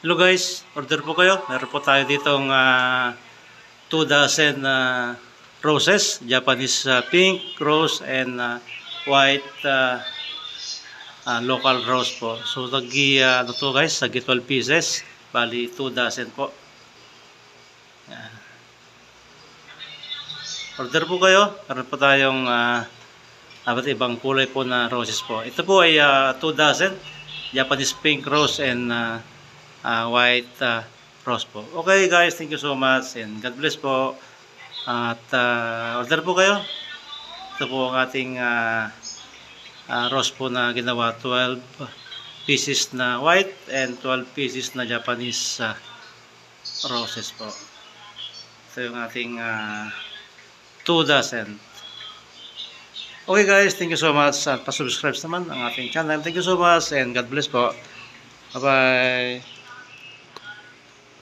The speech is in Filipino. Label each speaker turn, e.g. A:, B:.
A: Hello guys, order po kayo. Meron po tayo ditong 2 dozen roses, Japanese pink rose and white local rose po. So ano to guys, 12 pieces, bali 2 dozen po. Yan. Order po kayo. Meron po tayong iba't ibang kulay po na roses po. Ito po ay 2 dozen, Japanese pink rose and white rose po. Okay guys, thank you so much and God bless po. At order po kayo. Ito po ang ating rose po na ginawa, 12 pieces na white and 12 pieces na Japanese roses po. Ito yung ating 2 dozen. Okay guys, thank you so much at pa-subscribe naman ang ating channel. Thank you so much and God bless po. Bye bye.